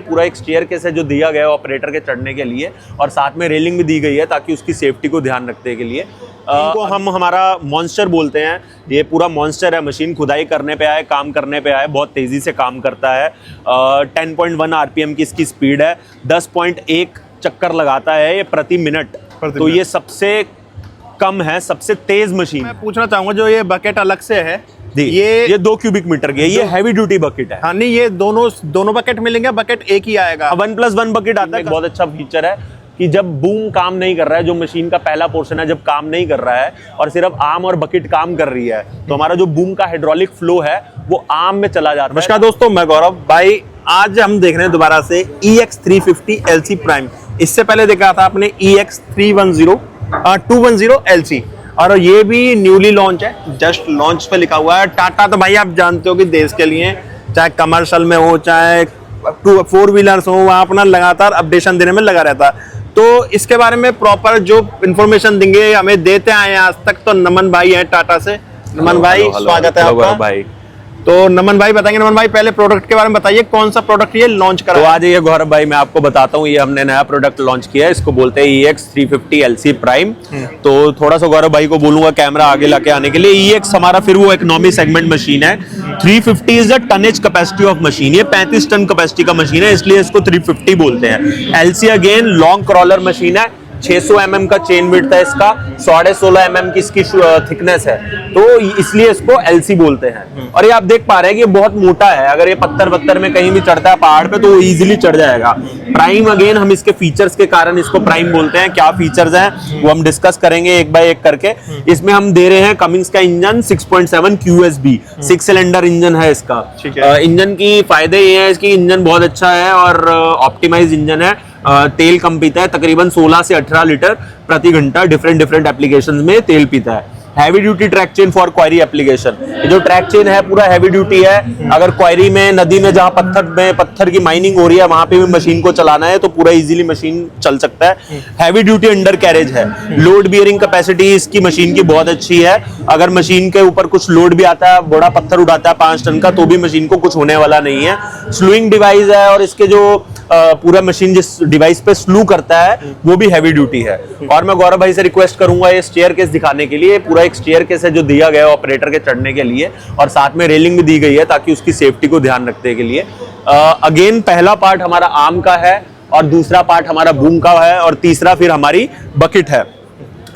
पूरा एक stair case है जो दिया गया है ऑपरेटर के चढ़ने के लिए, और साथ में रेलिंग भी दी गई है ताकि उसकी सेफ्टी को ध्यान रखने के लिए। इनको हम हमारा मॉन्स्टर बोलते हैं। ये पूरा मॉन्स्टर है, मशीन खुदाई करने पे आए, काम करने पे आए, बहुत तेज़ी से काम करता है। 10.1 RPM की इसकी स्पीड है, 10.1 चक्कर लगाता है ये प्रति मिनट। तो ये सबसे कम है, सबसे तेज मशीन। मैं पूछना चाहूँगा जो ये बकेट अलग से है, ये 2 क्यूबिक मीटर की है, ये हैवी ड्यूटी बकेट है। हाँ नहीं, ये दोनों बकेट मिलेंगे, बकेट एक ही आएगा। 1+1 बकेट आता है। बहुत अच्छा फीचर है कि जब बूम काम नहीं कर रहा है, जो मशीन का पहला पोर्शन है जब काम नहीं कर रहा है और सिर्फ आर्म और बकेट काम कर रही है, तो हमारा जो बूम का हाइड्रोलिक फ्लो है वो आर्म में चला जाता है। नमस्कार दोस्तों, मैं गौरव भाई। आज हम देख रहे हैं दोबारा से EX350 LC प्राइम। इससे पहले देखा था आपने EX210 LC, और ये भी न्यूली लॉन्च है, जस्ट लॉन्च पे लिखा हुआ है। टाटा तो भाई आप जानते हो कि देश के लिए चाहे कमर्शियल में हो चाहे 4 व्हीलर्स हो, वहाँ अपना लगातार अपडेशन देने में लगा रहता है। तो इसके बारे में प्रॉपर जो इन्फॉर्मेशन देंगे हमें देते आए आज तक तो नमन भाई हैं टाटा से। नमन भाई स्वागत है आपका भाई। तो नमन भाई बताएंगे। नमन भाई पहले प्रोडक्ट के बारे में बताइए, कौन सा प्रोडक्ट ये लॉन्च करा? तो आज ये गौरव भाई मैं आपको बताता हूँ, ये हमने नया प्रोडक्ट लॉन्च किया है, इसको बोलते हैं EX350 LC प्राइम। तो थोड़ा सा गौरव भाई को बोलूंगा कैमरा आगे लाके आने के लिए। EX हमारा फिर वो इकोनॉमी सेगमेंट मशीन है। 350 is the tonnage capacity of machine, ये 35 टन कैपेसिटी का मशीन है, इसलिए इसको 350 बोलते हैं। LC again long crawler machine है, 600 mm का चेन विड्थ है इसका, 16.5 mm की इसकी थिकनेस है, तो इसलिए इसको LC बोलते हैं। और ये आप देख पा रहे हैं कि ये बहुत मोटा है, अगर ये पत्थर में कहीं भी चढ़ता है पहाड़ पे तो वो इजीली चढ़ जाएगा। प्राइम अगेन हम इसके फीचर्स के कारण इसको प्राइम बोलते हैं। क्या फीचर्स हैं वो हम डिस्कस करेंगे एक बाय एक करके। इसमें हम दे रहे हैं कमिंस का इंजन 6.7 QSB, 6 सिलेंडर इंजन है इसका। इंजन की फायदे ये है, इसकी इंजन बहुत अच्छा है और ऑप्टिमाइज इंजन है। तेल कम पीता है, तकरीबन 16 से 18 लीटर प्रति घंटा डिफरेंट एप्लीकेशंस में तेल पीता है। Heavy duty track chain for quarry application, ये जो ट्रैक चेन है पूरा हैवी ड्यूटी है। अगर क्वारी में, नदी में जहां पत्थर की माइनिंग हो रही है वहां पे भी मशीन को चलाना है तो पूरा इजीली मशीन चल सकता है। हैवी ड्यूटी अंडर कैरेज है, लोड बियरिंग कैपेसिटी इसकी मशीन की बहुत अच्छी है। अगर मशीन के ऊपर कुछ लोड भी आता है, बड़ा पत्थर उठाता है 5 टन का, तो भी मशीन को कुछ होने वाला नहीं है। स्लूइंग डिवाइस है, और इसके जो पूरा मशीन जिस डिवाइस पे स्लू करता है वो भी हैवी ड्यूटी है। और मैं गौरव भाई से रिक्वेस्ट करूंगा ये स्टेयर केस दिखाने के लिए। पूरा एक स्टेयर केस है जो दिया गया है ऑपरेटर के चढ़ने के लिए, और साथ में रेलिंग भी दी गई है ताकि उसकी सेफ्टी को ध्यान रखने के लिए। अगेन पहला पार्ट हमारा आर्म का है, और दूसरा पार्ट हमारा बूम का है, और तीसरा फिर हमारी बकेट है।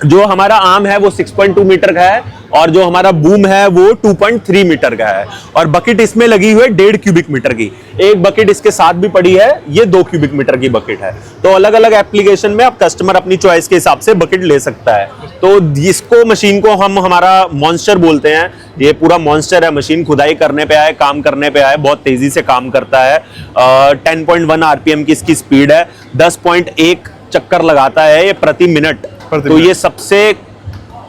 जो हमारा आर्म है वो 6.2 मीटर का है, और जो हमारा बूम है वो 2.3 मीटर का है, और बकेट इसमें लगी हुई है 1.5 क्यूबिक मीटर की। एक बकेट इसके साथ भी पड़ी है, ये 2 क्यूबिक मीटर की बकेट है। तो अलग अलग एप्लीकेशन में आप कस्टमर अपनी चॉइस के हिसाब से बकेट ले सकता है। तो इसको मशीन को हम हमारा मॉन्स्टर बोलते हैं। ये पूरा मॉन्स्टर है, मशीन खुदाई करने पे आए, काम करने पे आए, बहुत तेजी से काम करता है। 10.1 RPM की इसकी स्पीड है, 10.1 चक्कर लगाता है ये प्रति मिनट। तो ये सबसे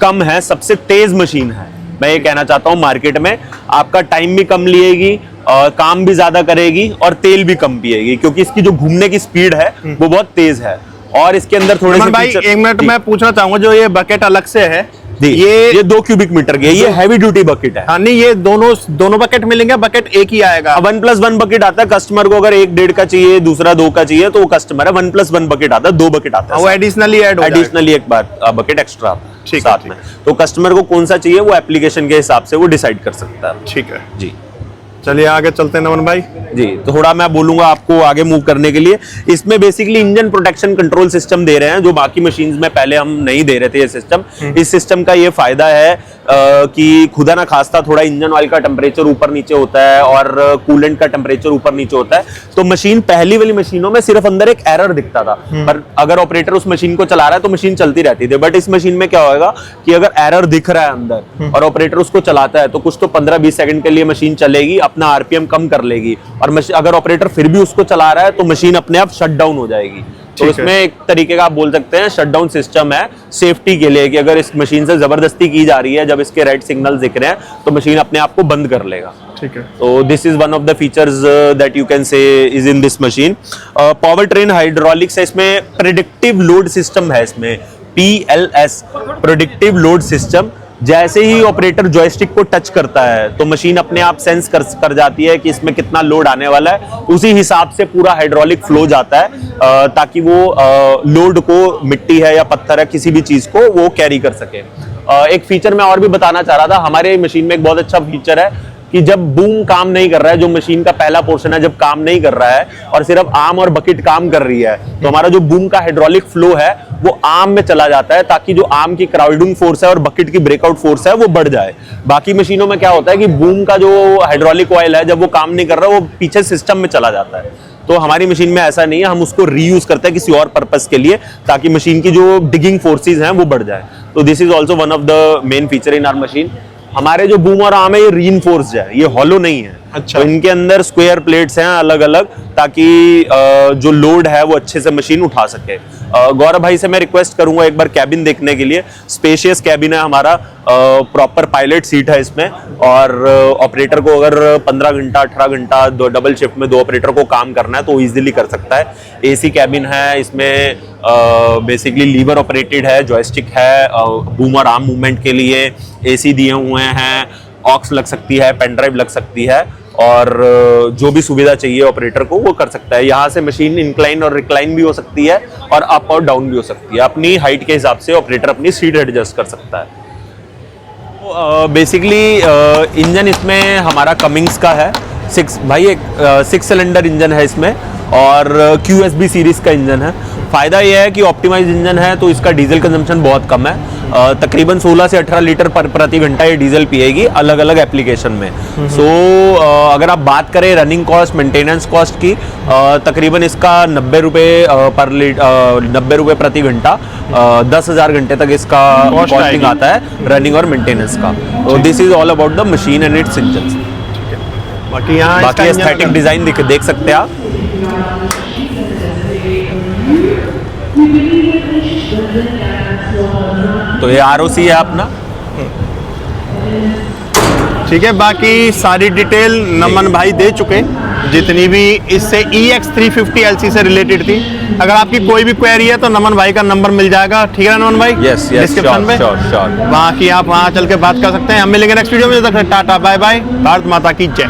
कम है, सबसे तेज मशीन है। मैं ये कहना चाहता हूँ मार्केट में आपका टाइम भी कम लिएगी, काम भी ज्यादा करेगी, और तेल भी कम पिएगी, क्योंकि इसकी जो घूमने की स्पीड है वो बहुत तेज है। और इसके अंदर थोड़े से भाई 1 मिनट मैं पूछना चाहूंगा, जो ये बकेट अलग से है, ये 2 क्यूबिक मीटर की है, ये हैवी ड्यूटी बकेट है। हाँ नहीं, ये दोनों बकेट मिलेंगे, बकेट एक ही आएगा। 1+1 बकेट आता है। कस्टमर को अगर 1.5 का चाहिए, दूसरा 2 का चाहिए, तो वो कस्टमर है। 1+1 बकेट आता है, 2 बकेट आता है, वो एडिशनली एक बार बकेट एक्स्ट्रा साथ में। तो कस्टमर को कौन सा चाहिए वो एप्लीकेशन के हिसाब से वो डिसाइड कर सकता है। ठीक है जी, चलिए आगे चलते हैं नमन भाई जी। थोड़ा मैं बोलूंगा आपको आगे मूव करने के लिए। इसमें basically engine protection control system दे रहे हैं, जो बाकी मशीन्स में पहले हम नहीं दे रहे थे ये सिस्टम। इस सिस्टम का ये फायदा है कि खुदा ना खास्ता थोड़ा इंजन ऑयल का टेम्परेचर ऊपर नीचे होता है और कूलेंट का टेम्परेचर ऊपर नीचे होता है, तो मशीन पहली वाली मशीनों में सिर्फ अंदर एक एरर दिखता था, पर अगर ऑपरेटर उस मशीन को चला रहा है तो मशीन चलती रहती थी। बट इस मशीन में क्या होगा कि अगर एरर दिख रहा है अंदर और ऑपरेटर उसको चलाता है तो कुछ तो 15-20 सेकंड के लिए मशीन चलेगी, अपना आरपीएम कम कर लेगी, और अगर ऑपरेटर फिर भी उसको चला रहा है तो मशीन अपने आप शट डाउन हो जाएगी। तो इसमें एक तरीके का आप बोल सकते हैं शट डाउन सिस्टम है सेफ्टी के लिए, कि अगर इस मशीन से जबरदस्ती की जा रही है, जब इसके रेड सिग्नल दिख रहे हैं तो मशीन अपने आप को बंद कर लेगा। ठीक है। तो this is one of the features that you can say is in this machine. Power train hydraulics है, इसमें प्रेडिक्टिव लोड सिस्टम है, इसमें PLS प्रेडिक्टिव लोड सिस्टम। जैसे ही ऑपरेटर जॉयस्टिक को टच करता है तो मशीन अपने आप सेंस कर जाती है कि इसमें कितना लोड आने वाला है, उसी हिसाब से पूरा हाइड्रोलिक फ्लो जाता है ताकि वो लोड को, मिट्टी है या पत्थर है, किसी भी चीज को वो कैरी कर सके। एक फीचर मैं और भी बताना चाह रहा था, हमारे मशीन में एक बहुत अच्छा फीचर है कि जब बूम काम नहीं कर रहा है, जो मशीन का पहला पोर्शन है जब काम नहीं कर रहा है और सिर्फ आर्म और बकेट काम कर रही है, तो हमारा जो बूम का हाइड्रोलिक फ्लो है वो आर्म में चला जाता है ताकि जो आर्म की क्राउडिंग फोर्स है और बकेट की ब्रेकआउट फोर्स है वो बढ़ जाए। बाकी मशीनों में क्या होता है कि बूम का जो हाइड्रोलिक ऑयल है जब वो काम नहीं कर रहा वो पीछे सिस्टम में चला जाता है। तो हमारी मशीन में ऐसा नहीं है, हम उसको रीयूज करते हैं किसी और पर्पस के लिए ताकि मशीन की जो डिगिंग फोर्सेज हैं वो बढ़ जाए। तो this is also one of the main feature in our machine. हमारे जो बूम और आर्म है ये रीइंफोर्स्ड है, ये हॉलो नहीं है। अच्छा। तो इनके अंदर स्क्वायर प्लेट्स हैं अलग अलग ताकि जो लोड है वो अच्छे से मशीन उठा सके। गौरव भाई से मैं रिक्वेस्ट करूंगा एक बार कैबिन देखने के लिए। स्पेशियस कैबिन है हमारा, प्रॉपर पायलट सीट है इसमें, और ऑपरेटर को अगर 15 घंटा 18 घंटा डबल शिफ्ट में 2 ऑपरेटर को काम करना है तो इजीली कर सकता है। एसी कैबिन है इसमें, बेसिकली लीवर ऑपरेटेड है, जॉयस्टिक है बूम और आर्म मूवमेंट के लिए, एसी दिए हुए हैं, ऑक्स लग सकती है, पेन ड्राइव लग सकती है, और जो भी सुविधा चाहिए ऑपरेटर को वो कर सकता है। यहाँ से मशीन इंक्लाइन और रिक्लाइन भी हो सकती है और अप और डाउन भी हो सकती है। अपनी हाइट के हिसाब से ऑपरेटर अपनी सीट एडजस्ट कर सकता है। बेसिकली इंजन इसमें हमारा कमिंग्स का है, 6 सिलेंडर इंजन है इसमें, और QSB सीरीज का इंजन है। फायदा यह है कि ऑप्टिमाइज इंजन है तो इसका डीजल कंजम्पशन बहुत कम है, तकरीबन 16 से 18 लीटर प्रति घंटा ये डीजल पिएगी अलग अलग एप्लीकेशन में। सो अगर आप बात करें रनिंग कॉस्ट, मेंटेनेंस कॉस्ट की, तकरीबन इसका 90 रुपये प्रति घंटा, 10,000 घंटे तक इसका कॉस्टिंग आता है रनिंग और मेंटेनेंस का। तो this is all about the machine and it's engine. बाकी एस्थेटिक डिजाइन देख सकते हैं आप। तो ये ROC है अपना। ठीक है, बाकी सारी डिटेल नमन भाई दे चुके, जितनी भी इससे EX 350 LC से रिलेटेड थी। अगर आपकी कोई भी क्वेरी है तो नमन भाई का नंबर मिल जाएगा, ठीक है नमन भाई? यस, डिस्क्रिप्शन में श्योर। बाकी आप वहां चल के बात कर सकते हैं। हम मिलेंगे नेक्स्ट वीडियो में, जब तक टाटा बाय बाय, भारत माता की जय।